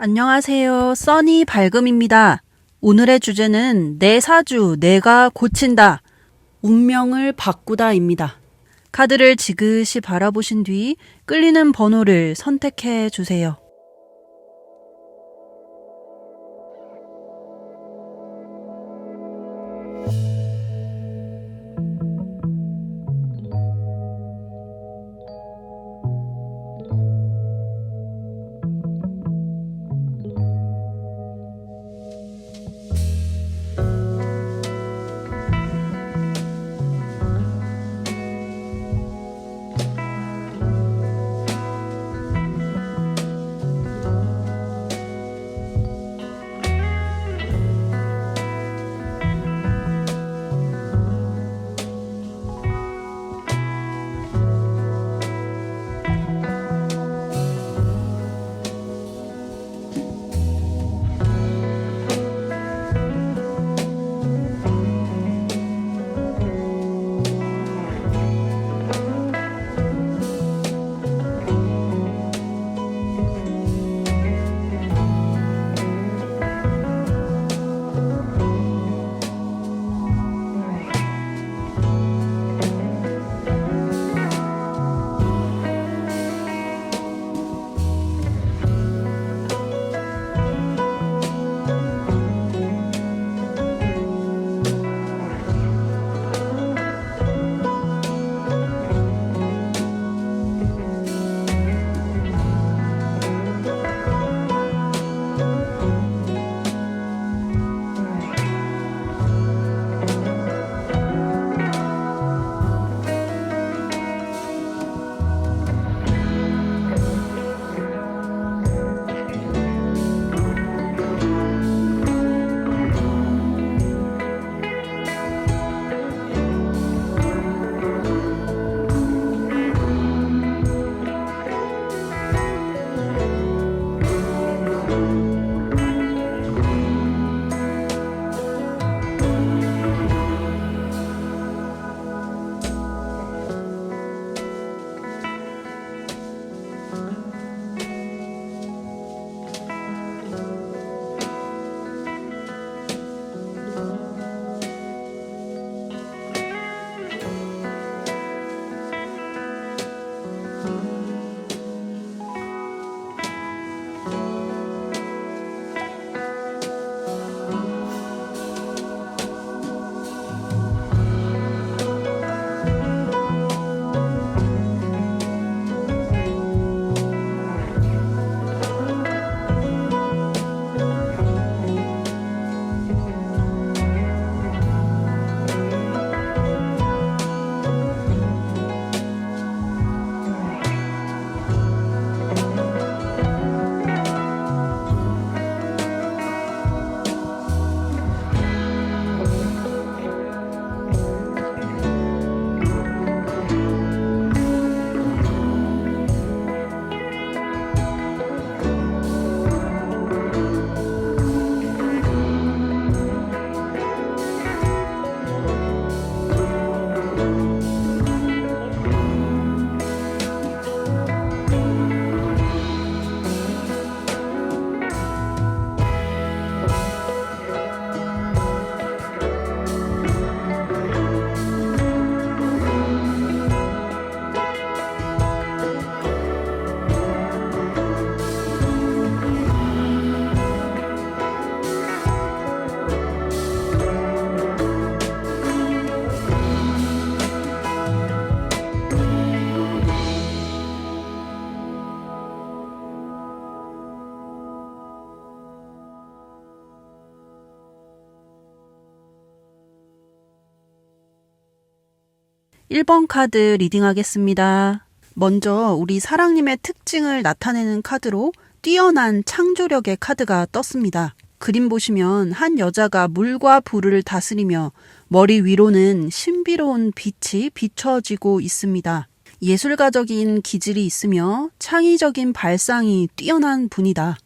안녕하세요. 써니 발금입니다. 오늘의 주제는 내 사주, 내가 고친다. 운명을 바꾸다입니다. 카드를 지그시 바라보신 뒤 끌리는 번호를 선택해 주세요. 일 번 카드 리딩하겠습니다. 먼저 우리 사랑님의 특징을 나타내는 카드로 뛰어난 창조력의 카드가 떴습니다. 그림 보시면 한 여자가 물과 불을 다스리며 머리 위로는 신비로운 빛이 비춰지고 있습니다. 예술가적인 기질이 있으며 창의적인 발상이 뛰어난 분이다.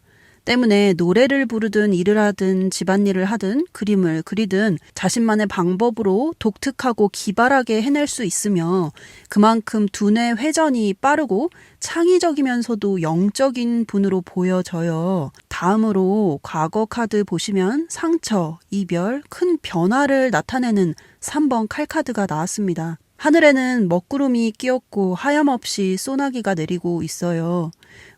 때문에 노래를 부르든 일을 하든 집안일을 하든 그림을 그리든 자신만의 방법으로 독특하고 기발하게 해낼 수 있으며 그만큼 두뇌 회전이 빠르고 창의적이면서도 영적인 분으로 보여져요. 다음으로 과거 카드 보시면 상처, 이별, 큰 변화를 나타내는 3번 칼카드가 나왔습니다. 하늘에는 먹구름이 끼었고 하염없이 소나기가 내리고 있어요.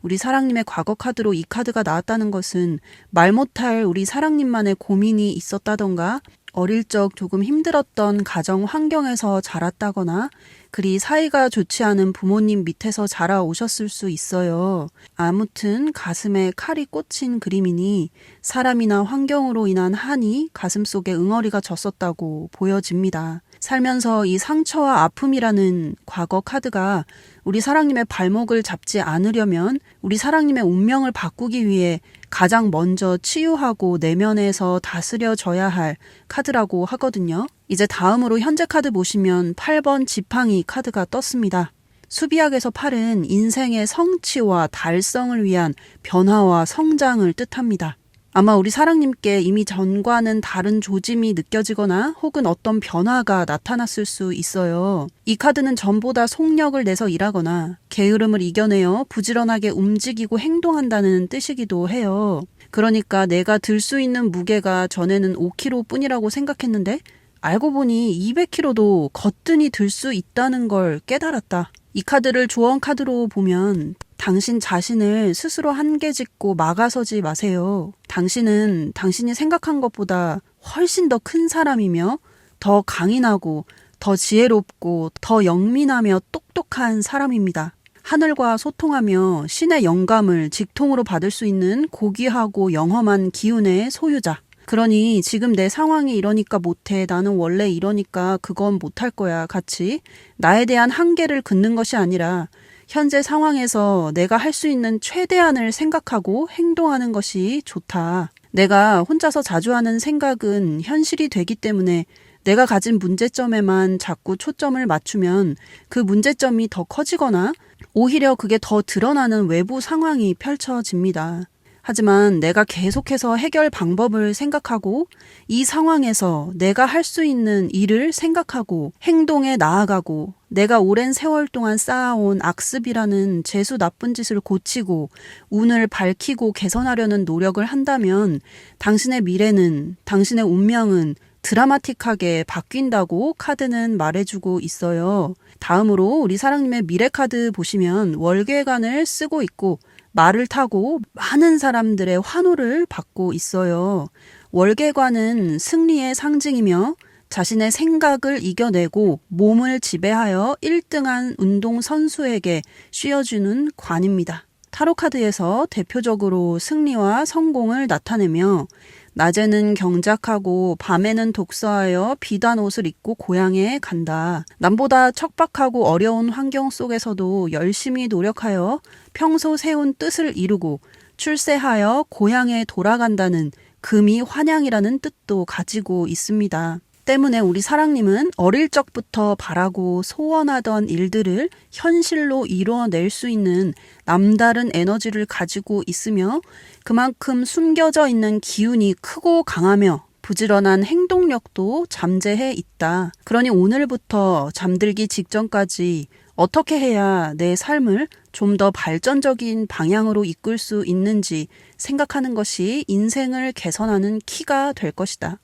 우리 사랑님의 과거 카드로 이 카드가 나왔다는 것은 말 못할 우리 사랑님만의 고민이 있었다던가 어릴 적 조금 힘들었던 가정 환경에서 자랐다거나 그리 사이가 좋지 않은 부모님 밑에서 자라오셨을 수 있어요. 아무튼 가슴에 칼이 꽂힌 그림이니 사람이나 환경으로 인한 한이 가슴속에 응어리가 졌었다고 보여집니다. 살면서 이 상처와 아픔이라는 과거 카드가 우리 사랑님의 발목을 잡지 않으려면 우리 사랑님의 운명을 바꾸기 위해 가장 먼저 치유하고 내면에서 다스려져야 할 카드라고 하거든요. 이제 다음으로 현재 카드 보시면 8번 지팡이 카드가 떴습니다. 수비학에서 8은 인생의 성취와 달성을 위한 변화와 성장을 뜻합니다. 아마 우리 사랑님께 이미 전과는 다른 조짐이 느껴지거나 혹은 어떤 변화가 나타났을 수 있어요. 이 카드는 전보다 속력을 내서 일하거나 게으름을 이겨내어 부지런하게 움직이고 행동한다는 뜻이기도 해요. 그러니까 내가 들 수 있는 무게가 전에는 5kg 뿐이라고 생각했는데 알고 보니 200kg도 거뜬히 들 수 있다는 걸 깨달았다. 이 카드를 조언 카드로 보면 당신 자신을 스스로 한계 짓고 막아서지 마세요. 당신은 당신이 생각한 것보다 훨씬 더 큰 사람이며 더 강인하고 더 지혜롭고 더 영민하며 똑똑한 사람입니다. 하늘과 소통하며 신의 영감을 직통으로 받을 수 있는 고귀하고 영험한 기운의 소유자. 그러니 지금 내 상황이 이러니까 못해. 나는 원래 이러니까 그건 못할 거야. 같이 나에 대한 한계를 긋는 것이 아니라 현재 상황에서 내가 할 수 있는 최대한을 생각하고 행동하는 것이 좋다. 내가 혼자서 자주 하는 생각은 현실이 되기 때문에 내가 가진 문제점에만 자꾸 초점을 맞추면 그 문제점이 더 커지거나 오히려 그게 더 드러나는 외부 상황이 펼쳐집니다. 하지만 내가 계속해서 해결 방법을 생각하고 이 상황에서 내가 할 수 있는 일을 생각하고 행동에 나아가고 내가 오랜 세월 동안 쌓아온 악습이라는 재수 나쁜 짓을 고치고 운을 밝히고 개선하려는 노력을 한다면 당신의 미래는, 당신의 운명은 드라마틱하게 바뀐다고 카드는 말해주고 있어요. 다음으로 우리 사랑님의 미래 카드 보시면 월계관을 쓰고 있고 말을 타고 많은 사람들의 환호를 받고 있어요. 월계관은 승리의 상징이며 자신의 생각을 이겨내고 몸을 지배하여 1등한 운동선수에게 씌워주는 관입니다. 타로카드에서 대표적으로 승리와 성공을 나타내며 낮에는 경작하고 밤에는 독서하여 비단 옷을 입고 고향에 간다. 남보다 척박하고 어려운 환경 속에서도 열심히 노력하여 평소 세운 뜻을 이루고 출세하여 고향에 돌아간다는 금이 환양이라는 뜻도 가지고 있습니다. 때문에 우리 사랑님은 어릴 적부터 바라고 소원하던 일들을 현실로 이루어낼 수 있는 남다른 에너지를 가지고 있으며 그만큼 숨겨져 있는 기운이 크고 강하며 부지런한 행동력도 잠재해 있다. 그러니 오늘부터 잠들기 직전까지 어떻게 해야 내 삶을 좀 더 발전적인 방향으로 이끌 수 있는지 생각하는 것이 인생을 개선하는 키가 될 것이다.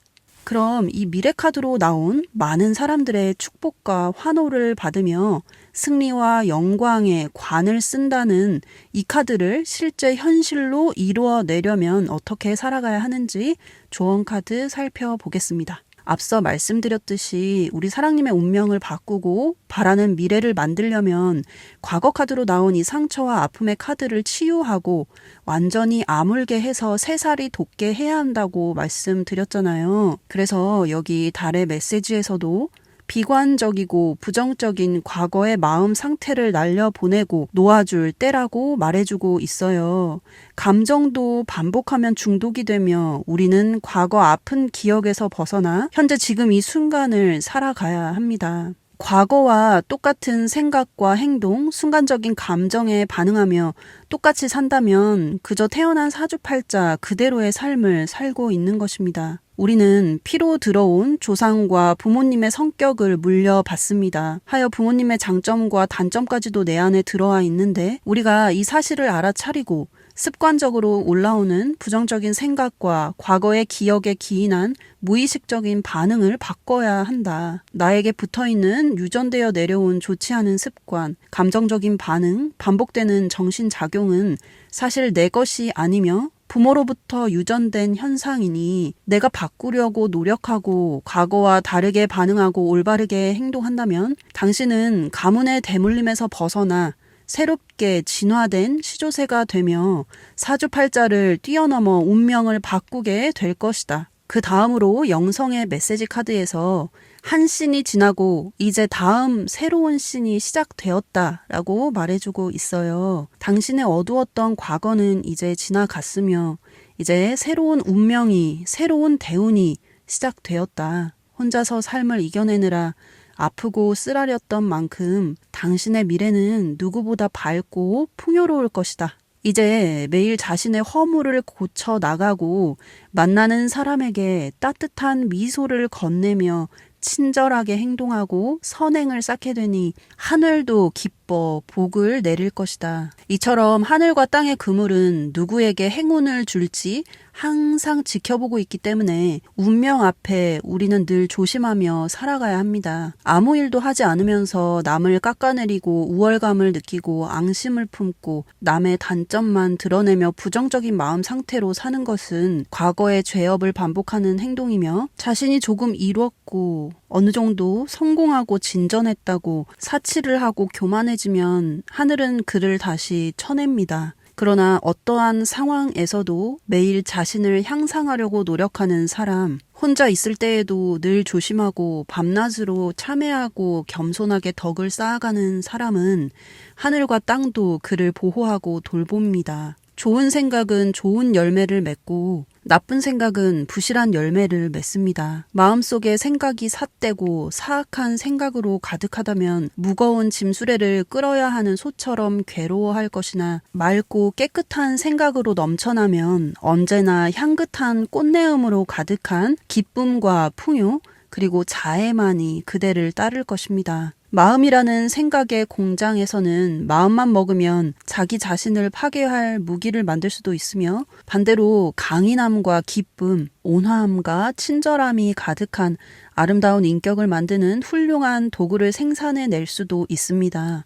그럼 이 미래 카드로 나온 많은 사람들의 축복과 환호를 받으며 승리와 영광의 관을 쓴다는 이 카드를 실제 현실로 이루어내려면 어떻게 살아가야 하는지 조언 카드 살펴보겠습니다. 앞서 말씀드렸듯이 우리 사랑님의 운명을 바꾸고 바라는 미래를 만들려면 과거 카드로 나온 이 상처와 아픔의 카드를 치유하고 완전히 아물게 해서 새살이 돋게 해야 한다고 말씀드렸잖아요. 그래서 여기 달의 메시지에서도 비관적이고 부정적인 과거의 마음 상태를 날려보내고 놓아줄 때라고 말해주고 있어요. 감정도 반복하면 중독이 되며 우리는 과거 아픈 기억에서 벗어나 현재 지금 이 순간을 살아가야 합니다. 과거와 똑같은 생각과 행동, 순간적인 감정에 반응하며 똑같이 산다면 그저 태어난 사주팔자 그대로의 삶을 살고 있는 것입니다. 우리는 피로 들어온 조상과 부모님의 성격을 물려받습니다. 하여 부모님의 장점과 단점까지도 내 안에 들어와 있는데 우리가 이 사실을 알아차리고 습관적으로 올라오는 부정적인 생각과 과거의 기억에 기인한 무의식적인 반응을 바꿔야 한다. 나에게 붙어있는 유전되어 내려온 좋지 않은 습관, 감정적인 반응, 반복되는 정신작용은 사실 내 것이 아니며 부모로부터 유전된 현상이니 내가 바꾸려고 노력하고 과거와 다르게 반응하고 올바르게 행동한다면 당신은 가문의 대물림에서 벗어나 새롭게 진화된 시조새가 되며 사주팔자를 뛰어넘어 운명을 바꾸게 될 것이다. 그 다음으로 영성의 메시지 카드에서 한 씬이 지나고 이제 다음 새로운 씬이 시작되었다라고 말해주고 있어요. 당신의 어두웠던 과거는 이제 지나갔으며 이제 새로운 운명이, 새로운 대운이 시작되었다. 혼자서 삶을 이겨내느라 아프고 쓰라렸던 만큼 당신의 미래는 누구보다 밝고 풍요로울 것이다. 이제 매일 자신의 허물을 고쳐 나가고 만나는 사람에게 따뜻한 미소를 건네며 친절하게 행동하고 선행을 쌓게 되니 하늘도 기뻐 복을 내릴 것이다. 이처럼 하늘과 땅의 그물은 누구에게 행운을 줄지 항상 지켜보고 있기 때문에 운명 앞에 우리는 늘 조심하며 살아가야 합니다. 아무 일도 하지 않으면서 남을 깎아내리고 우월감을 느끼고 앙심을 품고 남의 단점만 드러내며 부정적인 마음 상태로 사는 것은 과거의 죄업을 반복하는 행동이며 자신이 조금 이뤘고 어느 정도 성공하고 진전했다고 사치를 하고 교만해지면 하늘은 그를 다시 쳐냅니다. 그러나 어떠한 상황에서도 매일 자신을 향상하려고 노력하는 사람, 혼자 있을 때에도 늘 조심하고 밤낮으로 참회하고 겸손하게 덕을 쌓아가는 사람은 하늘과 땅도 그를 보호하고 돌봅니다. 좋은 생각은 좋은 열매를 맺고 나쁜 생각은 부실한 열매를 맺습니다. 마음속에 생각이 삿되고 사악한 생각으로 가득하다면 무거운 짐수레를 끌어야 하는 소처럼 괴로워할 것이나 맑고 깨끗한 생각으로 넘쳐나면 언제나 향긋한 꽃내음으로 가득한 기쁨과 풍요 그리고 자애만이 그대를 따를 것입니다. 마음이라는 생각의 공장에서는 마음만 먹으면 자기 자신을 파괴할 무기를 만들 수도 있으며 반대로 강인함과 기쁨, 온화함과 친절함이 가득한 아름다운 인격을 만드는 훌륭한 도구를 생산해낼 수도 있습니다.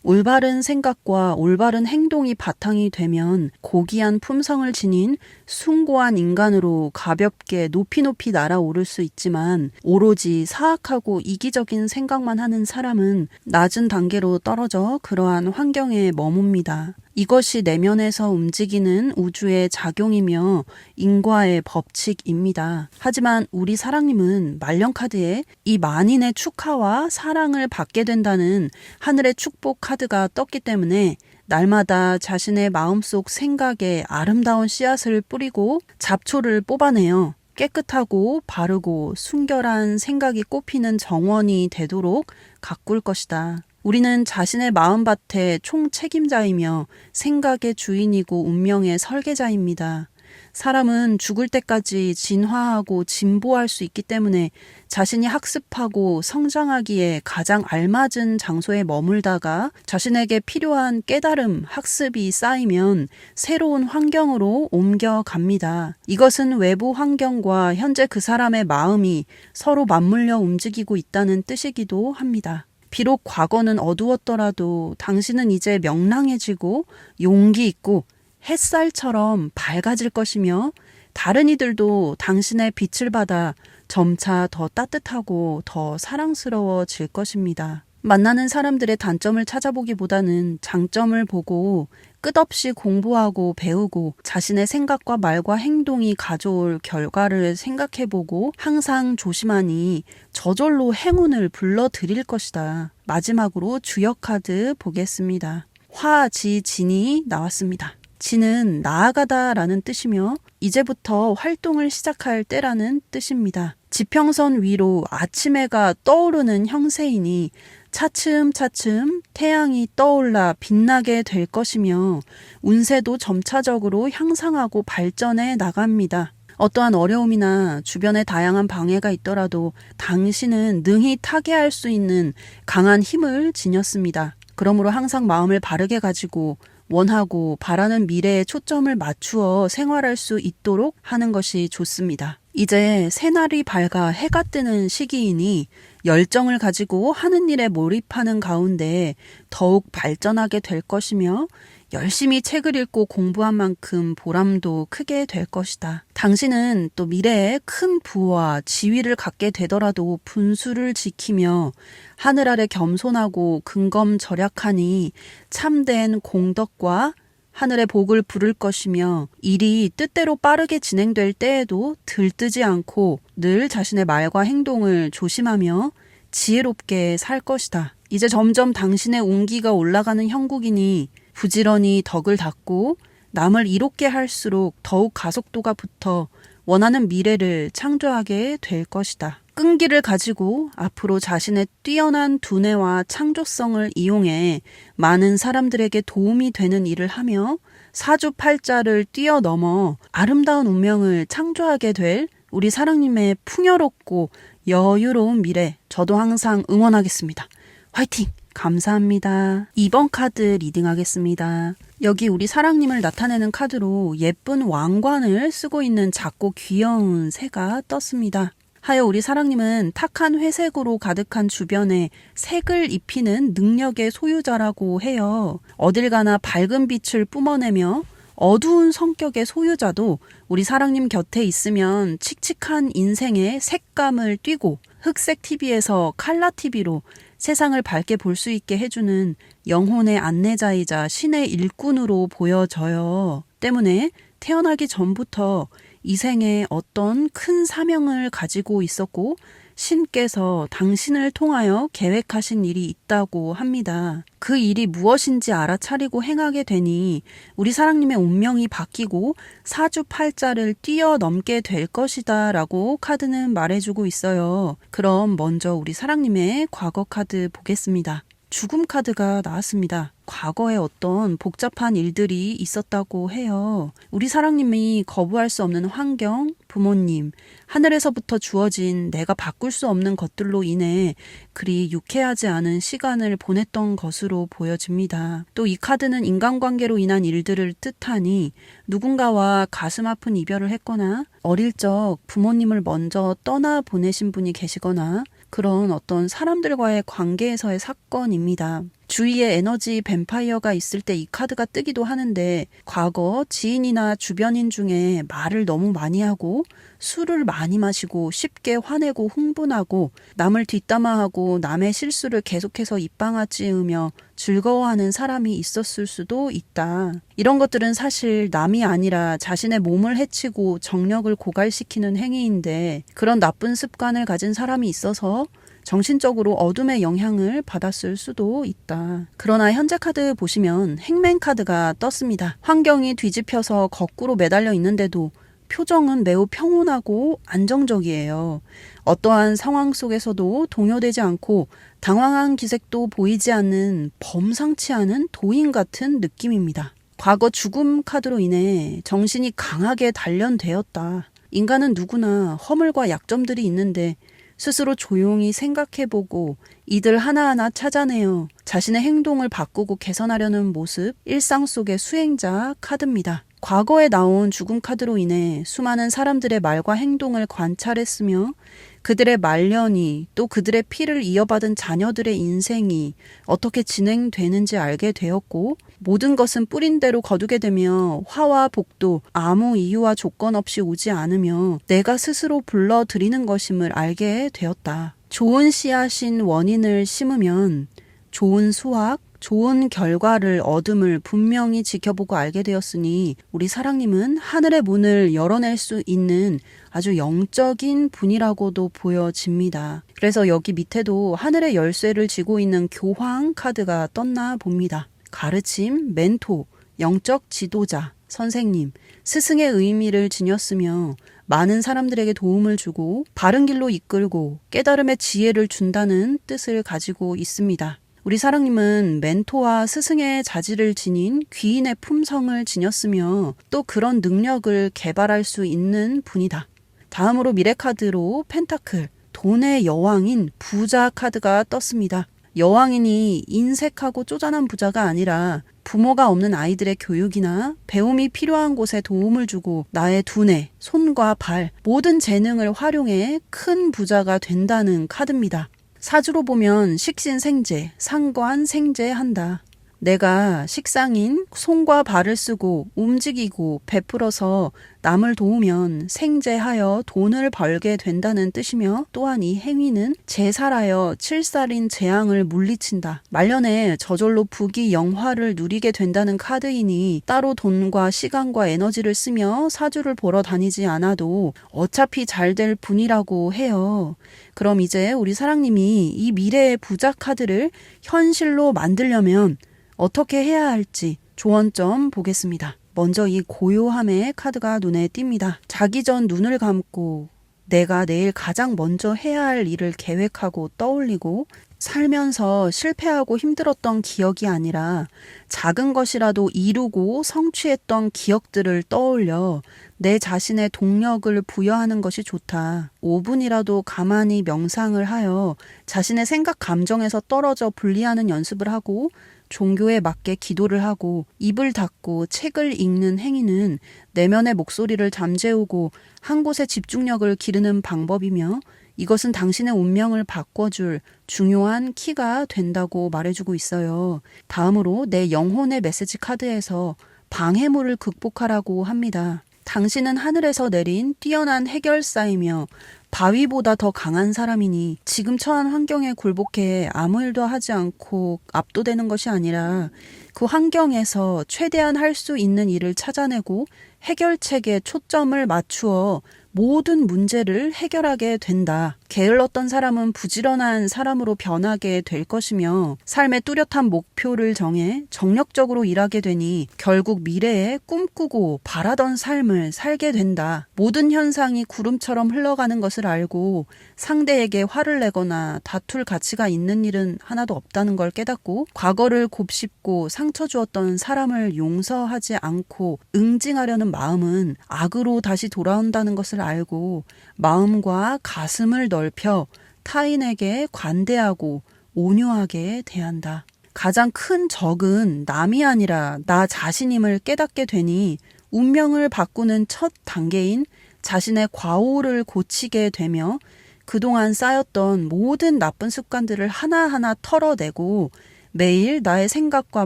올바른 생각과 올바른 행동이 바탕이 되면 고귀한 품성을 지닌 숭고한 인간으로 가볍게 높이 날아오를 수 있지만 오로지 사악하고 이기적인 생각만 하는 사람은 낮은 단계로 떨어져 그러한 환경에 머뭅니다. 이것이 내면에서 움직이는 우주의 작용이며 인과의 법칙입니다. 하지만 우리 사랑님은 말년 카드에 이 만인의 축하와 사랑을 받게 된다는 하늘의 축복 카드가 떴기 때문에 날마다 자신의 마음속 생각에 아름다운 씨앗을 뿌리고 잡초를 뽑아내어 깨끗하고 바르고 순결한 생각이 꽃피는 정원이 되도록 가꿀 것이다. 우리는 자신의 마음밭의 총책임자이며 생각의 주인이고 운명의 설계자입니다. 사람은 죽을 때까지 진화하고 진보할 수 있기 때문에 자신이 학습하고 성장하기에 가장 알맞은 장소에 머물다가 자신에게 필요한 깨달음, 학습이 쌓이면 새로운 환경으로 옮겨갑니다. 이것은 외부 환경과 현재 그 사람의 마음이 서로 맞물려 움직이고 있다는 뜻이기도 합니다. 비록 과거는 어두웠더라도 당신은 이제 명랑해지고 용기 있고 햇살처럼 밝아질 것이며 다른 이들도 당신의 빛을 받아 점차 더 따뜻하고 더 사랑스러워질 것입니다. 만나는 사람들의 단점을 찾아보기보다는 장점을 보고 끝없이 공부하고 배우고 자신의 생각과 말과 행동이 가져올 결과를 생각해보고 항상 조심하니 저절로 행운을 불러들일 것이다. 마지막으로 주역 카드 보겠습니다. 화지진이 나왔습니다. 진은 나아가다 라는 뜻이며 이제부터 활동을 시작할 때라는 뜻입니다. 지평선 위로 아침 해가 떠오르는 형세이니 차츰차츰 태양이 떠올라 빛나게 될 것이며 운세도 점차적으로 향상하고 발전해 나갑니다. 어떠한 어려움이나 주변에 다양한 방해가 있더라도 당신은 능히 타개할 수 있는 강한 힘을 지녔습니다. 그러므로 항상 마음을 바르게 가지고 원하고 바라는 미래에 초점을 맞추어 생활할 수 있도록 하는 것이 좋습니다. 이제 새날이 밝아 해가 뜨는 시기이니 열정을 가지고 하는 일에 몰입하는 가운데 더욱 발전하게 될 것이며 열심히 책을 읽고 공부한 만큼 보람도 크게 될 것이다. 당신은 또 미래에 큰 부와 지위를 갖게 되더라도 분수를 지키며 하늘 아래 겸손하고 근검절약하니 참된 공덕과 하늘의 복을 부를 것이며 일이 뜻대로 빠르게 진행될 때에도 들뜨지 않고 늘 자신의 말과 행동을 조심하며 지혜롭게 살 것이다. 이제 점점 당신의 운기가 올라가는 형국이니 부지런히 덕을 닦고 남을 이롭게 할수록 더욱 가속도가 붙어 원하는 미래를 창조하게 될 것이다. 끈기를 가지고 앞으로 자신의 뛰어난 두뇌와 창조성을 이용해 많은 사람들에게 도움이 되는 일을 하며 사주팔자를 뛰어넘어 아름다운 운명을 창조하게 될 우리 사랑님의 풍요롭고 여유로운 미래, 저도 항상 응원하겠습니다. 화이팅! 감사합니다. 2번 카드 리딩하겠습니다. 여기 우리 사랑님을 나타내는 카드로 예쁜 왕관을 쓰고 있는 작고 귀여운 새가 떴습니다. 하여 우리 사랑님은 탁한 회색으로 가득한 주변에 색을 입히는 능력의 소유자라고 해요. 어딜 가나 밝은 빛을 뿜어내며 어두운 성격의 소유자도 우리 사랑님 곁에 있으면 칙칙한 인생의 색감을 띠고 흑색 TV에서 칼라 TV로 세상을 밝게 볼 수 있게 해주는 영혼의 안내자이자 신의 일꾼으로 보여져요. 때문에 태어나기 전부터 이 생에 어떤 큰 사명을 가지고 있었고 신께서 당신을 통하여 계획하신 일이 있다고 합니다. 그 일이 무엇인지 알아차리고 행하게 되니 우리 사랑님의 운명이 바뀌고 사주팔자를 뛰어넘게 될 것이다 라고 카드는 말해주고 있어요. 그럼 먼저 우리 사랑님의 과거 카드 보겠습니다. 죽음 카드가 나왔습니다. 과거에 어떤 복잡한 일들이 있었다고 해요. 우리 사랑님이 거부할 수 없는 환경, 부모님, 하늘에서부터 주어진 내가 바꿀 수 없는 것들로 인해 그리 유쾌하지 않은 시간을 보냈던 것으로 보여집니다. 또 이 카드는 인간관계로 인한 일들을 뜻하니 누군가와 가슴 아픈 이별을 했거나 어릴 적 부모님을 먼저 떠나 보내신 분이 계시거나 그런 어떤 사람들과의 관계에서의 사건입니다. 주위에 에너지 뱀파이어가 있을 때 이 카드가 뜨기도 하는데 과거 지인이나 주변인 중에 말을 너무 많이 하고 술을 많이 마시고 쉽게 화내고 흥분하고 남을 뒷담화하고 남의 실수를 계속해서 입방아 찌으며 즐거워하는 사람이 있었을 수도 있다. 이런 것들은 사실 남이 아니라 자신의 몸을 해치고 정력을 고갈시키는 행위인데 그런 나쁜 습관을 가진 사람이 있어서 정신적으로 어둠의 영향을 받았을 수도 있다. 그러나 현재 카드 보시면 행맨 카드가 떴습니다. 환경이 뒤집혀서 거꾸로 매달려 있는데도 표정은 매우 평온하고 안정적이에요. 어떠한 상황 속에서도 동요되지 않고 당황한 기색도 보이지 않는 범상치 않은 도인 같은 느낌입니다. 과거 죽음 카드로 인해 정신이 강하게 단련되었다. 인간은 누구나 허물과 약점들이 있는데 스스로 조용히 생각해보고 이들 하나하나 찾아내어 자신의 행동을 바꾸고 개선하려는 모습, 일상 속의 수행자 카드입니다. 과거에 나온 죽음 카드로 인해 수많은 사람들의 말과 행동을 관찰했으며 그들의 말년이 또 그들의 피를 이어받은 자녀들의 인생이 어떻게 진행되는지 알게 되었고 모든 것은 뿌린 대로 거두게 되며 화와 복도 아무 이유와 조건 없이 오지 않으며 내가 스스로 불러들이는 것임을 알게 되었다. 좋은 씨앗인 원인을 심으면 좋은 수확, 좋은 결과를 얻음을 분명히 지켜보고 알게 되었으니 우리 사랑님은 하늘의 문을 열어낼 수 있는 아주 영적인 분이라고도 보여집니다. 그래서 여기 밑에도 하늘의 열쇠를 쥐고 있는 교황 카드가 떴나 봅니다. 가르침, 멘토, 영적 지도자, 선생님, 스승의 의미를 지녔으며 많은 사람들에게 도움을 주고 바른 길로 이끌고 깨달음의 지혜를 준다는 뜻을 가지고 있습니다. 우리 사랑님은 멘토와 스승의 자질을 지닌 귀인의 품성을 지녔으며 또 그런 능력을 개발할 수 있는 분이다. 다음으로 미래 카드로 펜타클, 돈의 여왕인 부자 카드가 떴습니다. 여왕이니 인색하고 쪼잔한 부자가 아니라 부모가 없는 아이들의 교육이나 배움이 필요한 곳에 도움을 주고 나의 두뇌, 손과 발, 모든 재능을 활용해 큰 부자가 된다는 카드입니다. 사주로 보면 식신생재, 상관생재한다. 내가 식상인 손과 발을 쓰고 움직이고 베풀어서 남을 도우면 생재하여 돈을 벌게 된다는 뜻이며, 또한 이 행위는 제살하여 칠살인 재앙을 물리친다. 말년에 저절로 부귀 영화를 누리게 된다는 카드이니 따로 돈과 시간과 에너지를 쓰며 사주를 보러 다니지 않아도 어차피 잘 될 분이라고 해요. 그럼 이제 우리 사랑님이 이 미래의 부자 카드를 현실로 만들려면 어떻게 해야 할지 조언점 보겠습니다. 먼저 이 고요함의 카드가 눈에 띕니다. 자기 전 눈을 감고 내가 내일 가장 먼저 해야 할 일을 계획하고 떠올리고, 살면서 실패하고 힘들었던 기억이 아니라 작은 것이라도 이루고 성취했던 기억들을 떠올려 내 자신의 동력을 부여하는 것이 좋다. 5분이라도 가만히 명상을 하여 자신의 생각 감정에서 떨어져 분리하는 연습을 하고, 종교에 맞게 기도를 하고 입을 닫고 책을 읽는 행위는 내면의 목소리를 잠재우고 한 곳에 집중력을 기르는 방법이며, 이것은 당신의 운명을 바꿔줄 중요한 키가 된다고 말해주고 있어요. 다음으로 내 영혼의 메시지 카드에서 방해물을 극복하라고 합니다. 당신은 하늘에서 내린 뛰어난 해결사이며 바위보다 더 강한 사람이니 지금 처한 환경에 굴복해 아무 일도 하지 않고 압도되는 것이 아니라 그 환경에서 최대한 할 수 있는 일을 찾아내고 해결책에 초점을 맞추어 모든 문제를 해결하게 된다. 게을렀던 사람은 부지런한 사람으로 변하게 될 것이며, 삶의 뚜렷한 목표를 정해 정력적으로 일하게 되니 결국 미래에 꿈꾸고 바라던 삶을 살게 된다. 모든 현상이 구름처럼 흘러가는 것을 알고 상대에게 화를 내거나 다툴 가치가 있는 일은 하나도 없다는 걸 깨닫고, 과거를 곱씹고 상처 주었던 사람을 용서하지 않고 응징하려는 마음은 악으로 다시 돌아온다는 것을 알고 마음과 가슴을 넓혀 타인에게 관대하고 온유하게 대한다. 가장 큰 적은 남이 아니라 나 자신임을 깨닫게 되니 운명을 바꾸는 첫 단계인 자신의 과오를 고치게 되며, 그동안 쌓였던 모든 나쁜 습관들을 하나하나 털어내고 매일 나의 생각과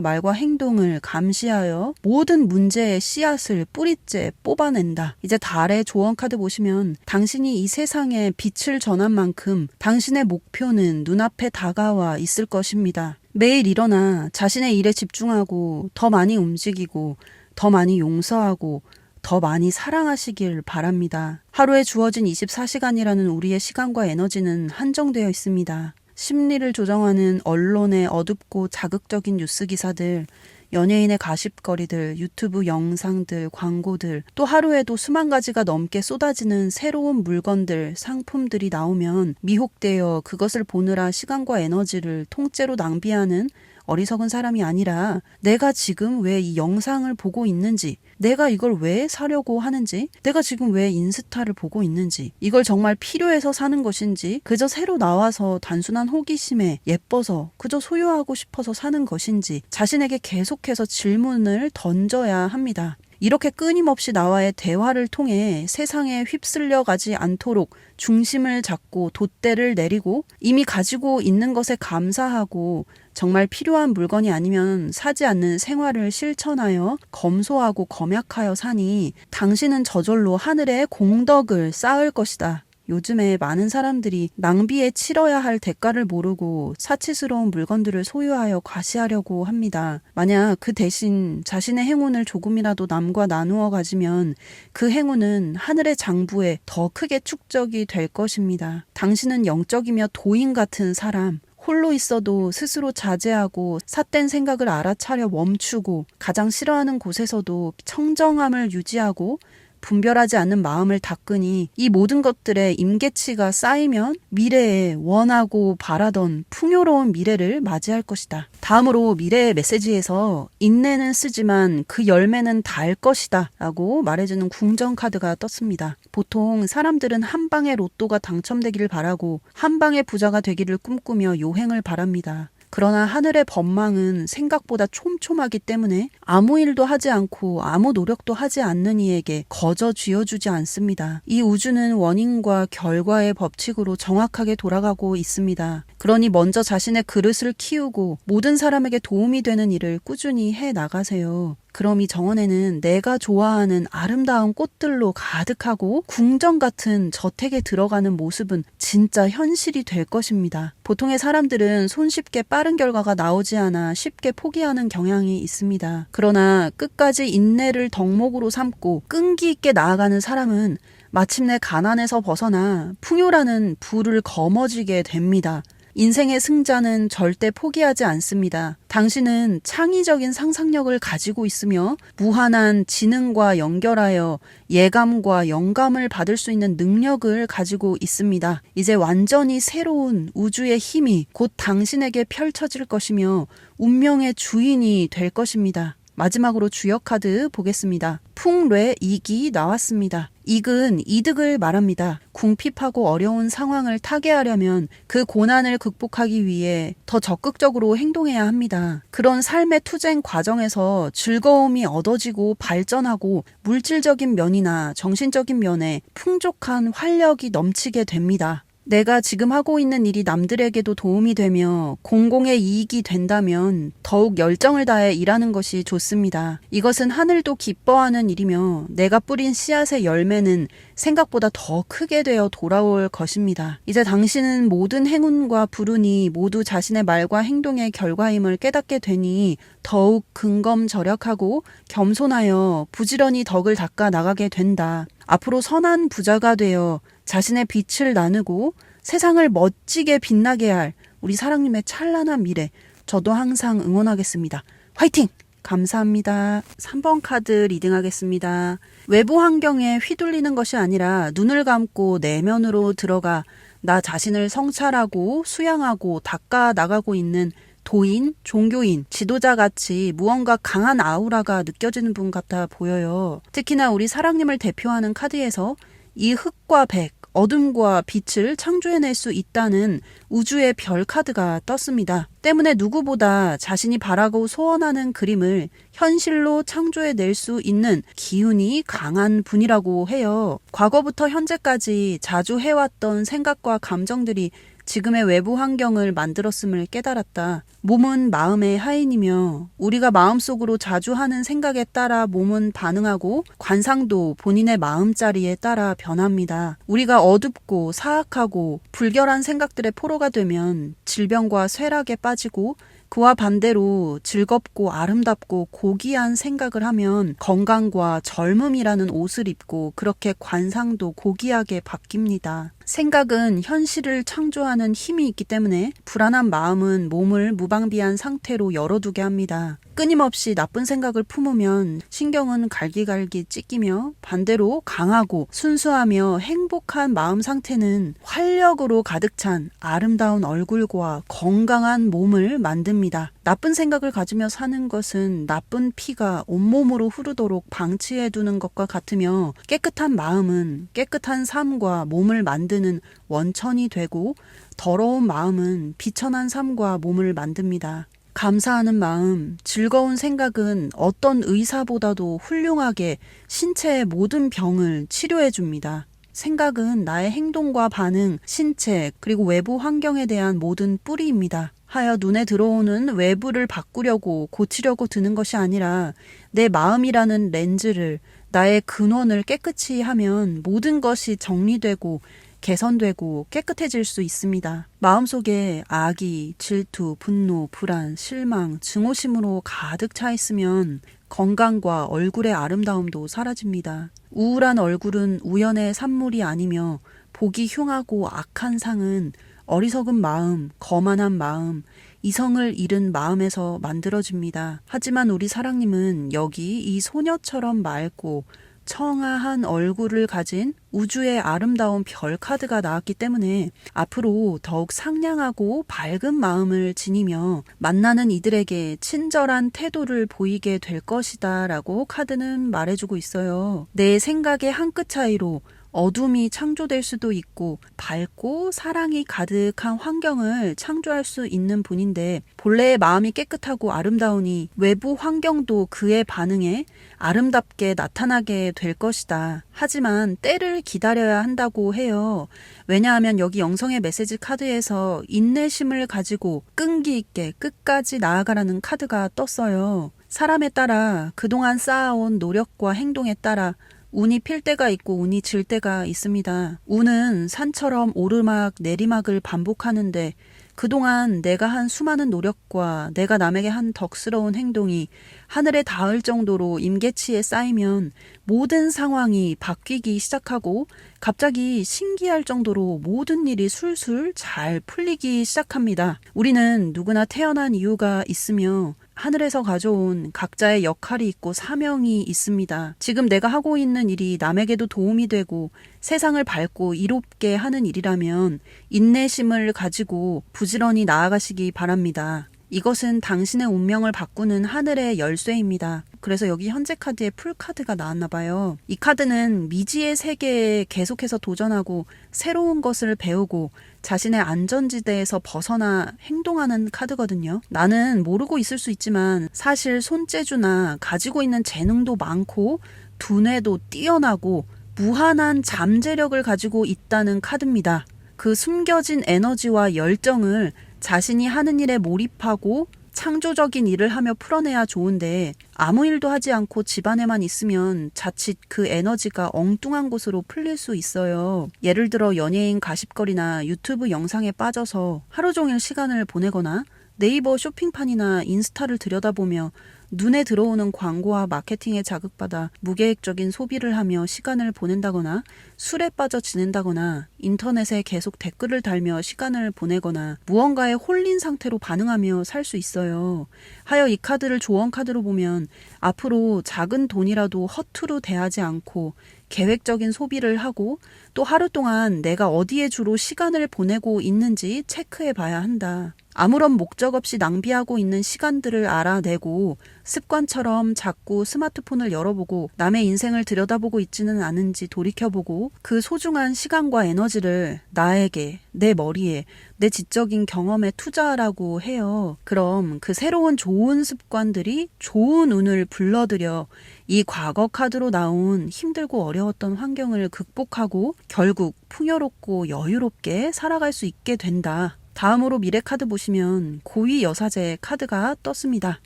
말과 행동을 감시하여 모든 문제의 씨앗을 뿌리째 뽑아낸다. 이제 달의 조언 카드 보시면 당신이 이 세상에 빛을 전한 만큼 당신의 목표는 눈앞에 다가와 있을 것입니다. 매일 일어나 자신의 일에 집중하고 더 많이 움직이고 더 많이 용서하고 더 많이 사랑하시길 바랍니다. 하루에 주어진 24시간이라는 우리의 시간과 에너지는 한정되어 있습니다. 심리를 조정하는 언론의 어둡고 자극적인 뉴스 기사들, 연예인의 가십거리들, 유튜브 영상들, 광고들, 또 하루에도 수만 가지가 넘게 쏟아지는 새로운 물건들, 상품들이 나오면 미혹되어 그것을 보느라 시간과 에너지를 통째로 낭비하는 어리석은 사람이 아니라, 내가 지금 왜 이 영상을 보고 있는지, 내가 이걸 왜 사려고 하는지, 내가 지금 왜 인스타를 보고 있는지, 이걸 정말 필요해서 사는 것인지, 그저 새로 나와서 단순한 호기심에 예뻐서 그저 소유하고 싶어서 사는 것인지 자신에게 계속해서 질문을 던져야 합니다. 이렇게 끊임없이 나와의 대화를 통해 세상에 휩쓸려 가지 않도록 중심을 잡고 돛대를 내리고, 이미 가지고 있는 것에 감사하고 정말 필요한 물건이 아니면 사지 않는 생활을 실천하여 검소하고 검약하여 사니 당신은 저절로 하늘의 공덕을 쌓을 것이다. 요즘에 많은 사람들이 낭비에 치러야 할 대가를 모르고 사치스러운 물건들을 소유하여 과시하려고 합니다. 만약 그 대신 자신의 행운을 조금이라도 남과 나누어 가지면 그 행운은 하늘의 장부에 더 크게 축적이 될 것입니다. 당신은 영적이며 도인 같은 사람, 홀로 있어도 스스로 자제하고 삿된 생각을 알아차려 멈추고 가장 싫어하는 곳에서도 청정함을 유지하고 분별하지 않는 마음을 닦으니 이 모든 것들의 임계치가 쌓이면 미래에 원하고 바라던 풍요로운 미래를 맞이할 것이다. 다음으로 미래의 메시지에서 인내는 쓰지만 그 열매는 달 것이다 라고 말해주는 궁전 카드가 떴습니다. 보통 사람들은 한 방의 로또가 당첨되기를 바라고 한 방의 부자가 되기를 꿈꾸며 요행을 바랍니다. 그러나 하늘의 법망은 생각보다 촘촘하기 때문에 아무 일도 하지 않고 아무 노력도 하지 않는 이에게 거저 쥐어주지 않습니다. 이 우주는 원인과 결과의 법칙으로 정확하게 돌아가고 있습니다. 그러니 먼저 자신의 그릇을 키우고 모든 사람에게 도움이 되는 일을 꾸준히 해 나가세요. 그럼 이 정원에는 내가 좋아하는 아름다운 꽃들로 가득하고 궁전 같은 저택에 들어가는 모습은 진짜 현실이 될 것입니다. 보통의 사람들은 손쉽게 빠른 결과가 나오지 않아 쉽게 포기하는 경향이 있습니다. 그러나 끝까지 인내를 덕목으로 삼고 끈기 있게 나아가는 사람은 마침내 가난에서 벗어나 풍요라는 부를 거머쥐게 됩니다. 인생의 승자는 절대 포기하지 않습니다. 당신은 창의적인 상상력을 가지고 있으며 무한한 지능과 연결하여 예감과 영감을 받을 수 있는 능력을 가지고 있습니다. 이제 완전히 새로운 우주의 힘이 곧 당신에게 펼쳐질 것이며 운명의 주인이 될 것입니다. 마지막으로 주역 카드 보겠습니다. 풍뢰 이기 나왔습니다. 이은 이득을 말합니다. 궁핍하고 어려운 상황을 타개하려면 그 고난을 극복하기 위해 더 적극적으로 행동해야 합니다. 그런 삶의 투쟁 과정에서 즐거움이 얻어지고 발전하고 물질적인 면이나 정신적인 면에 풍족한 활력이 넘치게 됩니다. 내가 지금 하고 있는 일이 남들에게도 도움이 되며 공공의 이익이 된다면 더욱 열정을 다해 일하는 것이 좋습니다. 이것은 하늘도 기뻐하는 일이며 내가 뿌린 씨앗의 열매는 생각보다 더 크게 되어 돌아올 것입니다. 이제 당신은 모든 행운과 불운이 모두 자신의 말과 행동의 결과임을 깨닫게 되니 더욱 근검절약하고 겸손하여 부지런히 덕을 닦아 나가게 된다. 앞으로 선한 부자가 되어 자신의 빛을 나누고 세상을 멋지게 빛나게 할 우리 사랑님의 찬란한 미래, 저도 항상 응원하겠습니다. 화이팅! 감사합니다. 3번 카드 리딩하겠습니다. 외부 환경에 휘둘리는 것이 아니라 눈을 감고 내면으로 들어가 나 자신을 성찰하고 수양하고 닦아 나가고 있는 도인, 종교인, 지도자같이 무언가 강한 아우라가 느껴지는 분 같아 보여요. 특히나 우리 사랑님을 대표하는 카드에서 이 흑과 백, 어둠과 빛을 창조해낼 수 있다는 우주의 별 카드가 떴습니다. 때문에 누구보다 자신이 바라고 소원하는 그림을 현실로 창조해낼 수 있는 기운이 강한 분이라고 해요. 과거부터 현재까지 자주 해왔던 생각과 감정들이 지금의 외부 환경을 만들었음을 깨달았다. 몸은 마음의 하인이며 우리가 마음속으로 자주 하는 생각에 따라 몸은 반응하고 관상도 본인의 마음자리에 따라 변합니다. 우리가 어둡고 사악하고 불결한 생각들의 포로가 되면 질병과 쇠락에 빠지고 그와 반대로 즐겁고 아름답고 고귀한 생각을 하면 건강과 젊음이라는 옷을 입고 그렇게 관상도 고귀하게 바뀝니다. 생각은 현실을 창조하는 힘이 있기 때문에 불안한 마음은 몸을 무방비한 상태로 열어두게 합니다. 끊임없이 나쁜 생각을 품으면 신경은 갈기갈기 찢기며 반대로 강하고 순수하며 행복한 마음 상태는 활력으로 가득 찬 아름다운 얼굴과 건강한 몸을 만듭니다. 나쁜 생각을 가지며 사는 것은 나쁜 피가 온몸으로 흐르도록 방치해두는 것과 같으며 깨끗한 마음은 깨끗한 삶과 몸을 만드는 원천이 되고 더러운 마음은 비천한 삶과 몸을 만듭니다. 감사하는 마음, 즐거운 생각은 어떤 의사보다도 훌륭하게 신체의 모든 병을 치료해 줍니다. 생각은 나의 행동과 반응, 신체, 그리고 외부 환경에 대한 모든 뿌리입니다. 하여 눈에 들어오는 외부를 바꾸려고 고치려고 드는 것이 아니라 내 마음이라는 렌즈를 나의 근원을 깨끗이 하면 모든 것이 정리되고 개선되고 깨끗해질 수 있습니다. 마음속에 악의, 질투, 분노, 불안, 실망, 증오심으로 가득 차 있으면 건강과 얼굴의 아름다움도 사라집니다. 우울한 얼굴은 우연의 산물이 아니며 보기 흉하고 악한 상은 어리석은 마음, 거만한 마음, 이성을 잃은 마음에서 만들어집니다. 하지만 우리 사랑님은 여기 이 소녀처럼 맑고 청아한 얼굴을 가진 우주의 아름다운 별 카드가 나왔기 때문에 앞으로 더욱 상냥하고 밝은 마음을 지니며 만나는 이들에게 친절한 태도를 보이게 될 것이다 라고 카드는 말해주고 있어요. 내 생각의 한 끗 차이로 어둠이 창조될 수도 있고 밝고 사랑이 가득한 환경을 창조할 수 있는 분인데 본래의 마음이 깨끗하고 아름다우니 외부 환경도 그에 반응해 아름답게 나타나게 될 것이다. 하지만 때를 기다려야 한다고 해요. 왜냐하면 여기 영성의 메시지 카드에서 인내심을 가지고 끈기 있게 끝까지 나아가라는 카드가 떴어요. 사람에 따라 그동안 쌓아온 노력과 행동에 따라 운이 필 때가 있고 운이 질 때가 있습니다. 운은 산처럼 오르막 내리막을 반복하는데 그동안 내가 한 수많은 노력과 내가 남에게 한 덕스러운 행동이 하늘에 닿을 정도로 임계치에 쌓이면 모든 상황이 바뀌기 시작하고 갑자기 신기할 정도로 모든 일이 술술 잘 풀리기 시작합니다. 우리는 누구나 태어난 이유가 있으며 하늘에서 가져온 각자의 역할이 있고 사명이 있습니다. 지금 내가 하고 있는 일이 남에게도 도움이 되고 세상을 밝고 이롭게 하는 일이라면 인내심을 가지고 부지런히 나아가시기 바랍니다. 이것은 당신의 운명을 바꾸는 하늘의 열쇠입니다. 그래서 여기 현재 카드에 풀카드가 나왔나 봐요. 이 카드는 미지의 세계에 계속해서 도전하고 새로운 것을 배우고 자신의 안전지대에서 벗어나 행동하는 카드거든요. 나는 모르고 있을 수 있지만 사실 손재주나 가지고 있는 재능도 많고 두뇌도 뛰어나고 무한한 잠재력을 가지고 있다는 카드입니다. 그 숨겨진 에너지와 열정을 자신이 하는 일에 몰입하고 창조적인 일을 하며 풀어내야 좋은데 아무 일도 하지 않고 집안에만 있으면 자칫 그 에너지가 엉뚱한 곳으로 풀릴 수 있어요. 예를 들어 연예인 가십거리나 유튜브 영상에 빠져서 하루 종일 시간을 보내거나 네이버 쇼핑판이나 인스타를 들여다보며 눈에 들어오는 광고와 마케팅에 자극받아 무계획적인 소비를 하며 시간을 보낸다거나 술에 빠져 지낸다거나 인터넷에 계속 댓글을 달며 시간을 보내거나 무언가에 홀린 상태로 반응하며 살 수 있어요. 하여 이 카드를 조언 카드로 보면 앞으로 작은 돈이라도 허투루 대하지 않고 계획적인 소비를 하고 또 하루 동안 내가 어디에 주로 시간을 보내고 있는지 체크해 봐야 한다. 아무런 목적 없이 낭비하고 있는 시간들을 알아내고 습관처럼 자꾸 스마트폰을 열어보고 남의 인생을 들여다보고 있지는 않은지 돌이켜보고 그 소중한 시간과 에너지를 나에게, 내 머리에, 내 지적인 경험에 투자하라고 해요. 그럼 그 새로운 좋은 습관들이 좋은 운을 불러들여 이 과거 카드로 나온 힘들고 어려웠던 환경을 극복하고 결국 풍요롭고 여유롭게 살아갈 수 있게 된다. 다음으로 미래 카드 보시면 고위 여사제 카드가 떴습니다.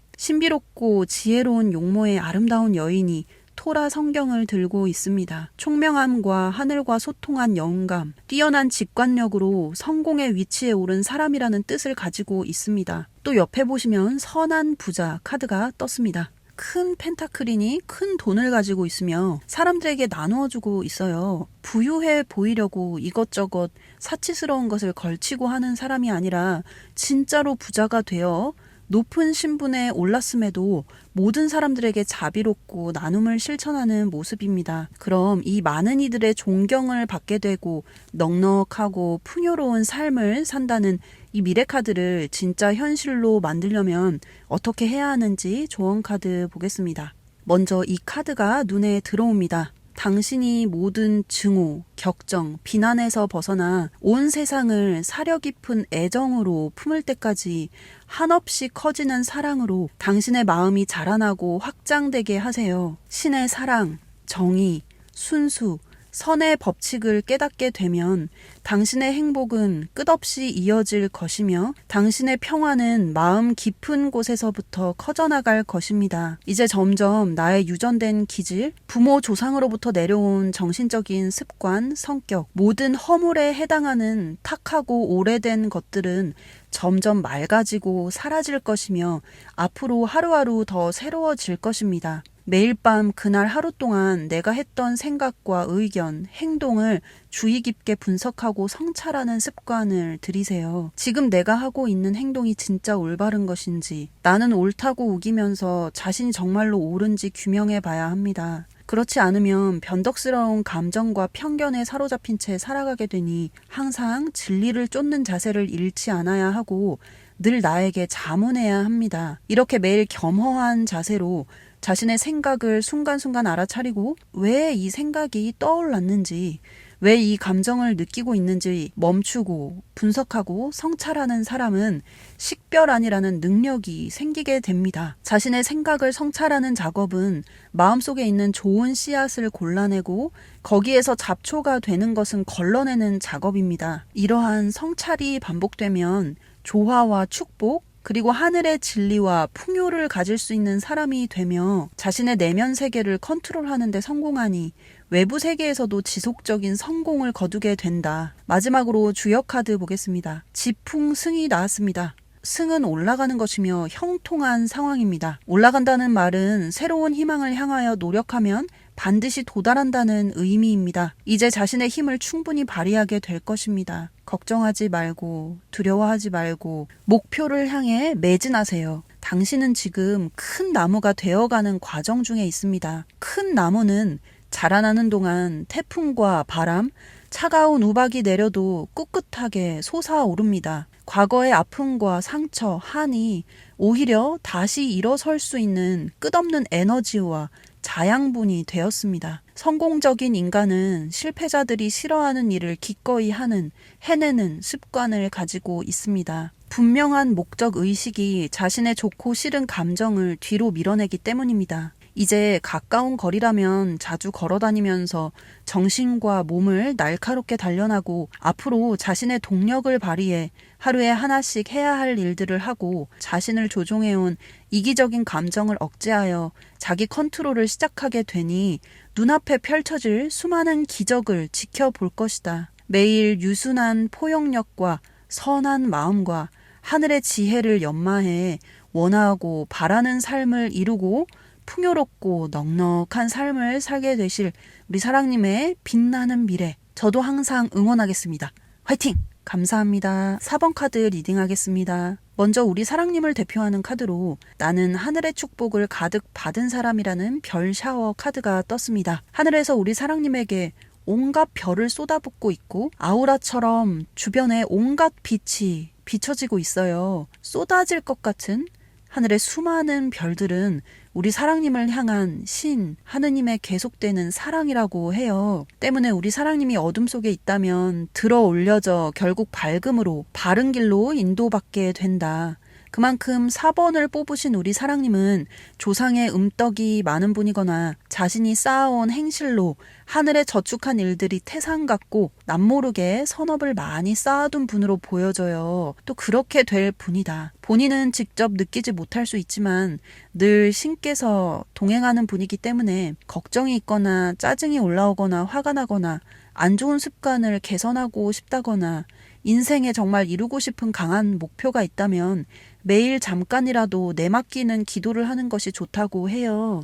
신비롭고 지혜로운 용모의 아름다운 여인이 토라 성경을 들고 있습니다. 총명함과 하늘과 소통한 영감, 뛰어난 직관력으로 성공의 위치에 오른 사람이라는 뜻을 가지고 있습니다. 또 옆에 보시면 선한 부자 카드가 떴습니다. 큰 펜타클이니 큰 돈을 가지고 있으며 사람들에게 나누어주고 있어요. 부유해 보이려고 이것저것 사치스러운 것을 걸치고 하는 사람이 아니라 진짜로 부자가 되어 높은 신분에 올랐음에도 모든 사람들에게 자비롭고 나눔을 실천하는 모습입니다. 그럼 이 많은 이들의 존경을 받게 되고 넉넉하고 풍요로운 삶을 산다는 이 미래 카드를 진짜 현실로 만들려면 어떻게 해야 하는지 조언 카드 보겠습니다. 먼저 이 카드가 눈에 들어옵니다. 당신이 모든 증오, 격정, 비난에서 벗어나 온 세상을 사려 깊은 애정으로 품을 때까지 한없이 커지는 사랑으로 당신의 마음이 자라나고 확장되게 하세요. 신의 사랑, 정의, 순수, 선의 법칙을 깨닫게 되면 당신의 행복은 끝없이 이어질 것이며 당신의 평화는 마음 깊은 곳에서부터 커져나갈 것입니다. 이제 점점 나의 유전된 기질, 부모 조상으로부터 내려온 정신적인 습관, 성격, 모든 허물에 해당하는 탁하고 오래된 것들은 점점 맑아지고 사라질 것이며 앞으로 하루하루 더 새로워질 것입니다. 매일 밤 그날 하루 동안 내가 했던 생각과 의견, 행동을 주의 깊게 분석하고 성찰하는 습관을 들이세요. 지금 내가 하고 있는 행동이 진짜 올바른 것인지, 나는 옳다고 우기면서 자신이 정말로 옳은지 규명해 봐야 합니다. 그렇지 않으면 변덕스러운 감정과 편견에 사로잡힌 채 살아가게 되니 항상 진리를 쫓는 자세를 잃지 않아야 하고 늘 나에게 자문해야 합니다. 이렇게 매일 겸허한 자세로 자신의 생각을 순간순간 알아차리고 왜 이 생각이 떠올랐는지, 왜 이 감정을 느끼고 있는지 멈추고 분석하고 성찰하는 사람은 식별안이라는 능력이 생기게 됩니다. 자신의 생각을 성찰하는 작업은 마음속에 있는 좋은 씨앗을 골라내고 거기에서 잡초가 되는 것은 걸러내는 작업입니다. 이러한 성찰이 반복되면 조화와 축복, 그리고 하늘의 진리와 풍요를 가질 수 있는 사람이 되며 자신의 내면 세계를 컨트롤하는 데 성공하니 외부 세계에서도 지속적인 성공을 거두게 된다. 마지막으로 주역 카드 보겠습니다. 지풍승이 나왔습니다. 승은 올라가는 것이며 형통한 상황입니다. 올라간다는 말은 새로운 희망을 향하여 노력하면 반드시 도달한다는 의미입니다. 이제 자신의 힘을 충분히 발휘하게 될 것입니다. 걱정하지 말고 두려워하지 말고 목표를 향해 매진하세요. 당신은 지금 큰 나무가 되어가는 과정 중에 있습니다. 큰 나무는 자라나는 동안 태풍과 바람, 차가운 우박이 내려도 꿋꿋하게 솟아오릅니다. 과거의 아픔과 상처, 한이 오히려 다시 일어설 수 있는 끝없는 에너지와 자양분이 되었습니다. 성공적인 인간은 실패자들이 싫어하는 일을 기꺼이 하는, 해내는 습관을 가지고 있습니다. 분명한 목적 의식이 자신의 좋고 싫은 감정을 뒤로 밀어내기 때문입니다. 이제 가까운 거리라면 자주 걸어다니면서 정신과 몸을 날카롭게 단련하고 앞으로 자신의 동력을 발휘해 하루에 하나씩 해야 할 일들을 하고 자신을 조종해온 이기적인 감정을 억제하여 자기 컨트롤을 시작하게 되니 눈앞에 펼쳐질 수많은 기적을 지켜볼 것이다. 매일 유순한 포용력과 선한 마음과 하늘의 지혜를 연마해 원하고 바라는 삶을 이루고 풍요롭고 넉넉한 삶을 살게 되실 우리 사랑님의 빛나는 미래, 저도 항상 응원하겠습니다. 화이팅! 감사합니다. 4번 카드 리딩하겠습니다. 먼저 우리 사랑님을 대표하는 카드로 나는 하늘의 축복을 가득 받은 사람이라는 별 샤워 카드가 떴습니다. 하늘에서 우리 사랑님에게 온갖 별을 쏟아붓고 있고 아우라처럼 주변에 온갖 빛이 비춰지고 있어요. 쏟아질 것 같은 하늘의 수많은 별들은 우리 사랑님을 향한 신, 하느님의 계속되는 사랑이라고 해요. 때문에 우리 사랑님이 어둠 속에 있다면 들어 올려져 결국 밝음으로 바른 길로 인도받게 된다. 그만큼 4번을 뽑으신 우리 사랑님은 조상의 음덕이 많은 분이거나 자신이 쌓아온 행실로 하늘에 저축한 일들이 태산 같고 남모르게 선업을 많이 쌓아둔 분으로 보여져요. 또 그렇게 될 분이다. 본인은 직접 느끼지 못할 수 있지만 늘 신께서 동행하는 분이기 때문에 걱정이 있거나 짜증이 올라오거나 화가 나거나 안 좋은 습관을 개선하고 싶다거나 인생에 정말 이루고 싶은 강한 목표가 있다면 매일 잠깐이라도 내맡기는 기도를 하는 것이 좋다고 해요.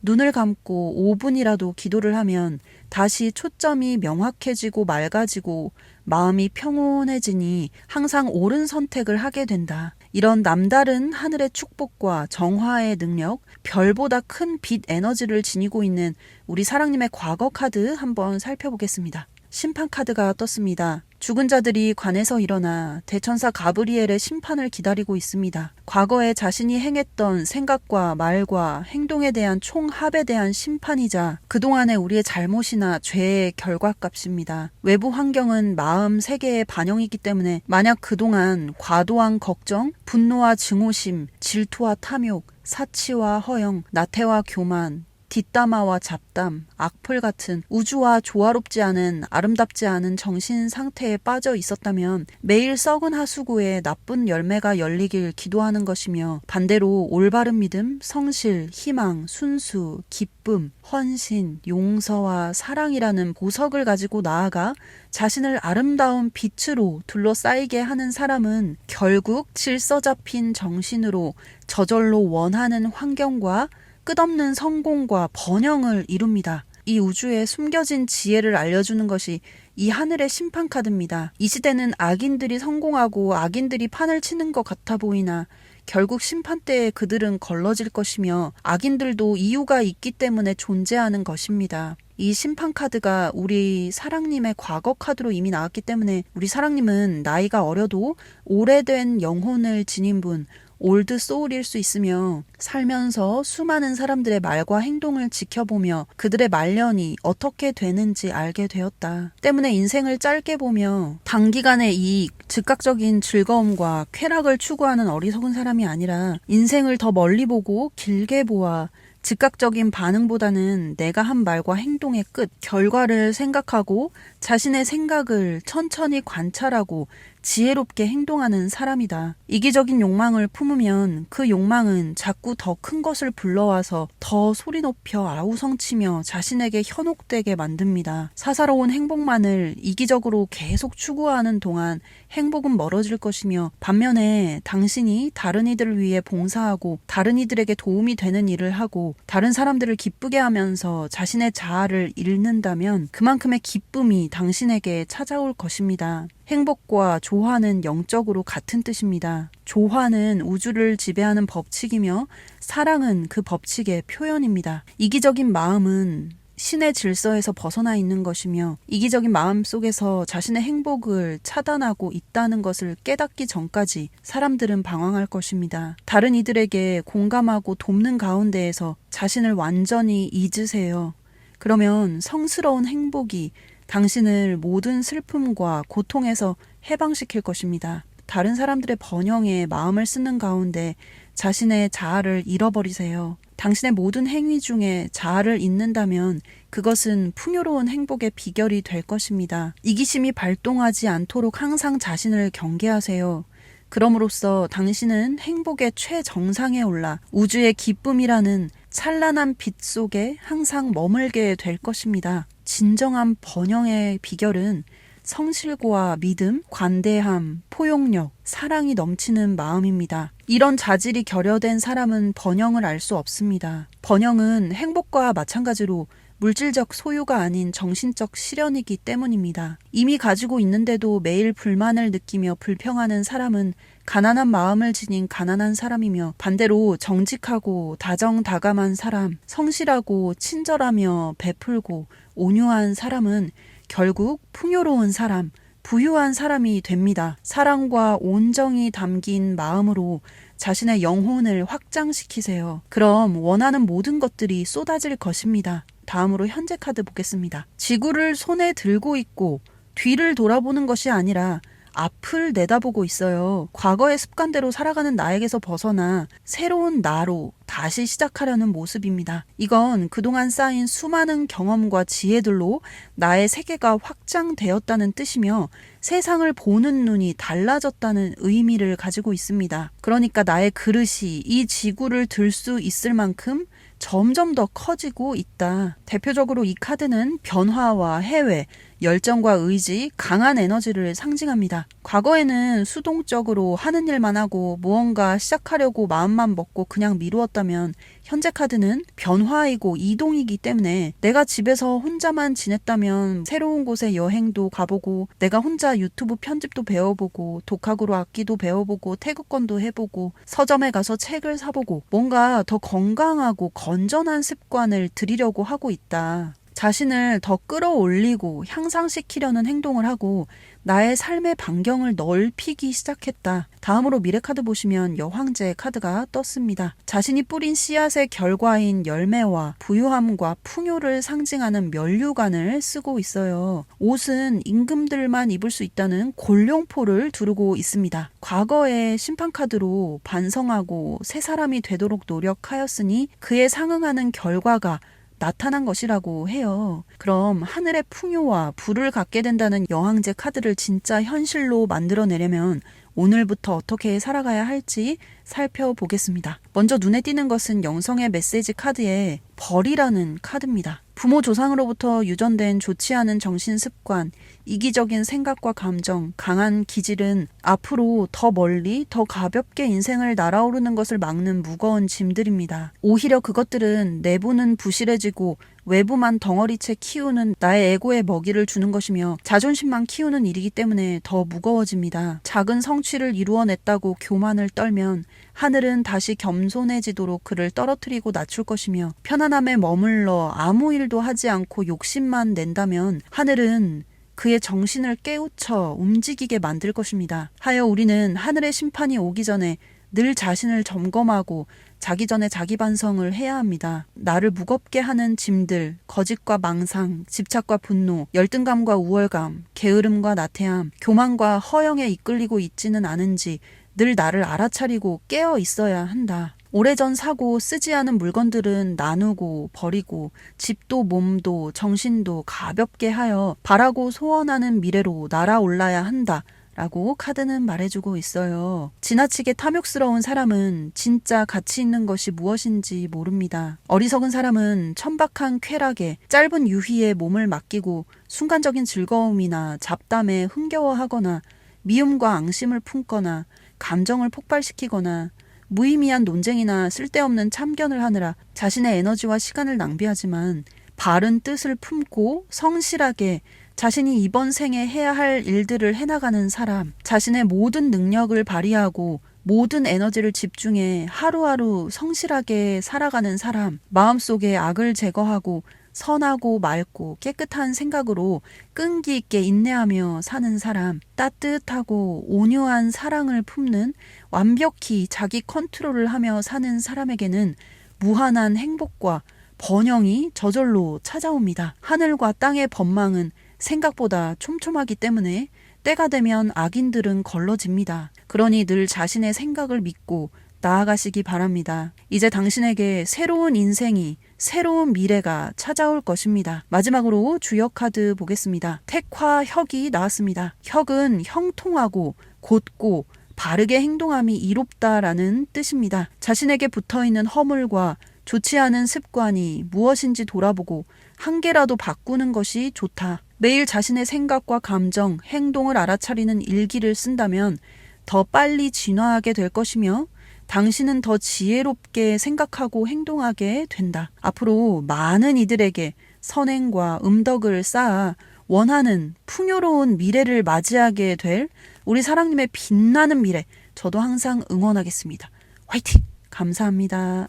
눈을 감고 5분이라도 기도를 하면 다시 초점이 명확해지고 맑아지고 마음이 평온해지니 항상 옳은 선택을 하게 된다. 이런 남다른 하늘의 축복과 정화의 능력, 별보다 큰 빛 에너지를 지니고 있는 우리 사랑님의 과거 카드 한번 살펴보겠습니다. 심판 카드가 떴습니다. 죽은 자들이 관에서 일어나 대천사 가브리엘의 심판을 기다리고 있습니다. 과거에 자신이 행했던 생각과 말과 행동에 대한 총합에 대한 심판이자 그동안의 우리의 잘못이나 죄의 결과값입니다. 외부 환경은 마음 세계의 반영이기 때문에 만약 그동안 과도한 걱정, 분노와 증오심, 질투와 탐욕, 사치와 허영, 나태와 교만, 뒷담화와 잡담, 악플 같은 우주와 조화롭지 않은 아름답지 않은 정신 상태에 빠져 있었다면 매일 썩은 하수구에 나쁜 열매가 열리길 기도하는 것이며 반대로 올바른 믿음, 성실, 희망, 순수, 기쁨, 헌신, 용서와 사랑이라는 보석을 가지고 나아가 자신을 아름다운 빛으로 둘러싸이게 하는 사람은 결국 질서 잡힌 정신으로 저절로 원하는 환경과 끝없는 성공과 번영을 이룹니다. 이 우주에 숨겨진 지혜를 알려주는 것이 이 하늘의 심판 카드입니다. 이 시대는 악인들이 성공하고 악인들이 판을 치는 것 같아 보이나 결국 심판 때에 그들은 걸러질 것이며 악인들도 이유가 있기 때문에 존재하는 것입니다. 이 심판 카드가 우리 사랑님의 과거 카드로 이미 나왔기 때문에 우리 사랑님은 나이가 어려도 오래된 영혼을 지닌 분, 올드 소울일 수 있으며 살면서 수많은 사람들의 말과 행동을 지켜보며 그들의 말년이 어떻게 되는지 알게 되었다. 때문에 인생을 짧게 보며 단기간의 이익, 즉각적인 즐거움과 쾌락을 추구하는 어리석은 사람이 아니라 인생을 더 멀리 보고 길게 보아 즉각적인 반응보다는 내가 한 말과 행동의 끝, 결과를 생각하고 자신의 생각을 천천히 관찰하고 지혜롭게 행동하는 사람이다. 이기적인 욕망을 품으면 그 욕망은 자꾸 더 큰 것을 불러와서 더 소리 높여 아우성치며 자신에게 현혹되게 만듭니다. 사사로운 행복만을 이기적으로 계속 추구하는 동안 행복은 멀어질 것이며 반면에 당신이 다른 이들을 위해 봉사하고 다른 이들에게 도움이 되는 일을 하고 다른 사람들을 기쁘게 하면서 자신의 자아를 잃는다면 그만큼의 기쁨이 당신에게 찾아올 것입니다. 행복과 조화는 영적으로 같은 뜻입니다. 조화는 우주를 지배하는 법칙이며 사랑은 그 법칙의 표현입니다. 이기적인 마음은 신의 질서에서 벗어나 있는 것이며 이기적인 마음 속에서 자신의 행복을 차단하고 있다는 것을 깨닫기 전까지 사람들은 방황할 것입니다. 다른 이들에게 공감하고 돕는 가운데에서 자신을 완전히 잊으세요. 그러면 성스러운 행복이 당신을 모든 슬픔과 고통에서 해방시킬 것입니다. 다른 사람들의 번영에 마음을 쓰는 가운데 자신의 자아를 잃어버리세요. 당신의 모든 행위 중에 자아를 잊는다면 그것은 풍요로운 행복의 비결이 될 것입니다. 이기심이 발동하지 않도록 항상 자신을 경계하세요. 그럼으로써 당신은 행복의 최정상에 올라 우주의 기쁨이라는 찬란한 빛 속에 항상 머물게 될 것입니다. 진정한 번영의 비결은 성실과 믿음, 관대함, 포용력, 사랑이 넘치는 마음입니다. 이런 자질이 결여된 사람은 번영을 알 수 없습니다. 번영은 행복과 마찬가지로 물질적 소유가 아닌 정신적 실현이기 때문입니다. 이미 가지고 있는데도 매일 불만을 느끼며 불평하는 사람은 가난한 마음을 지닌 가난한 사람이며 반대로 정직하고 다정다감한 사람, 성실하고 친절하며 베풀고 온유한 사람은 결국 풍요로운 사람, 부유한 사람이 됩니다. 사랑과 온정이 담긴 마음으로 자신의 영혼을 확장시키세요. 그럼 원하는 모든 것들이 쏟아질 것입니다. 다음으로 현재 카드 보겠습니다. 지구를 손에 들고 있고 뒤를 돌아보는 것이 아니라 앞을 내다보고 있어요. 과거의 습관대로 살아가는 나에게서 벗어나 새로운 나로 다시 시작하려는 모습입니다. 이건 그동안 쌓인 수많은 경험과 지혜들로 나의 세계가 확장되었다는 뜻이며 세상을 보는 눈이 달라졌다는 의미를 가지고 있습니다. 그러니까 나의 그릇이 이 지구를 들 수 있을 만큼 점점 더 커지고 있다. 대표적으로 이 카드는 변화와 해외, 열정과 의지, 강한 에너지를 상징합니다. 과거에는 수동적으로 하는 일만 하고 무언가 시작하려고 마음만 먹고 그냥 미루었다면 현재 카드는 변화이고 이동이기 때문에 내가 집에서 혼자만 지냈다면 새로운 곳에 여행도 가보고 내가 혼자 유튜브 편집도 배워보고 독학으로 악기도 배워보고 태극권도 해보고 서점에 가서 책을 사보고 뭔가 더 건강하고 건전한 습관을 들이려고 하고 있다. 자신을 더 끌어올리고 향상시키려는 행동을 하고 나의 삶의 반경을 넓히기 시작했다. 다음으로 미래카드 보시면 여황제 카드가 떴습니다. 자신이 뿌린 씨앗의 결과인 열매와 부유함과 풍요를 상징하는 면류관을 쓰고 있어요. 옷은 임금들만 입을 수 있다는 골룡포를 두르고 있습니다. 과거의 심판카드로 반성하고 새 사람이 되도록 노력하였으니 그에 상응하는 결과가 나타난 것이라고 해요. 그럼 하늘의 풍요와 부를 갖게 된다는 여황제 카드를 진짜 현실로 만들어내려면 오늘부터 어떻게 살아가야 할지 살펴보겠습니다. 먼저 눈에 띄는 것은 영성의 메시지 카드에 벌이라는 카드입니다. 부모 조상으로부터 유전된 좋지 않은 정신 습관, 이기적인 생각과 감정, 강한 기질은 앞으로 더 멀리, 더 가볍게 인생을 날아오르는 것을 막는 무거운 짐들입니다. 오히려 그것들은 내부는 부실해지고 외부만 덩어리채 키우는 나의 에고에 먹이를 주는 것이며 자존심만 키우는 일이기 때문에 더 무거워집니다. 작은 성취를 이루어냈다고 교만을 떨면 하늘은 다시 겸손해지도록 그를 떨어뜨리고 낮출 것이며 편안함에 머물러 아무 일도 하지 않고 욕심만 낸다면 하늘은 그의 정신을 깨우쳐 움직이게 만들 것입니다. 하여 우리는 하늘의 심판이 오기 전에 늘 자신을 점검하고 자기 전에 자기 반성을 해야 합니다. 나를 무겁게 하는 짐들, 거짓과 망상, 집착과 분노, 열등감과 우월감, 게으름과 나태함, 교만과 허영에 이끌리고 있지는 않은지 늘 나를 알아차리고 깨어 있어야 한다. 오래전 사고 쓰지 않은 물건들은 나누고 버리고 집도 몸도 정신도 가볍게 하여 바라고 소원하는 미래로 날아올라야 한다. 라고 카드는 말해주고 있어요. 지나치게 탐욕스러운 사람은 진짜 가치 있는 것이 무엇인지 모릅니다. 어리석은 사람은 천박한 쾌락에 짧은 유희에 몸을 맡기고 순간적인 즐거움이나 잡담에 흥겨워하거나 미움과 앙심을 품거나 감정을 폭발시키거나 무의미한 논쟁이나 쓸데없는 참견을 하느라 자신의 에너지와 시간을 낭비하지만 바른 뜻을 품고 성실하게 자신이 이번 생에 해야 할 일들을 해나가는 사람, 자신의 모든 능력을 발휘하고 모든 에너지를 집중해 하루하루 성실하게 살아가는 사람, 마음속에 악을 제거하고 선하고 맑고 깨끗한 생각으로 끈기 있게 인내하며 사는 사람, 따뜻하고 온유한 사랑을 품는 완벽히 자기 컨트롤을 하며 사는 사람에게는 무한한 행복과 번영이 저절로 찾아옵니다. 하늘과 땅의 법망은 생각보다 촘촘하기 때문에 때가 되면 악인들은 걸러집니다. 그러니 늘 자신의 생각을 믿고 나아가시기 바랍니다. 이제 당신에게 새로운 인생이, 새로운 미래가 찾아올 것입니다. 마지막으로 주역 카드 보겠습니다. 택화혁이 나왔습니다. 혁은 형통하고 곧고 바르게 행동함이 이롭다라는 뜻입니다. 자신에게 붙어있는 허물과 좋지 않은 습관이 무엇인지 돌아보고 한 개라도 바꾸는 것이 좋다. 매일 자신의 생각과 감정, 행동을 알아차리는 일기를 쓴다면 더 빨리 진화하게 될 것이며 당신은 더 지혜롭게 생각하고 행동하게 된다. 앞으로 많은 이들에게 선행과 음덕을 쌓아 원하는 풍요로운 미래를 맞이하게 될 우리 사랑님의 빛나는 미래, 저도 항상 응원하겠습니다. 화이팅! 감사합니다.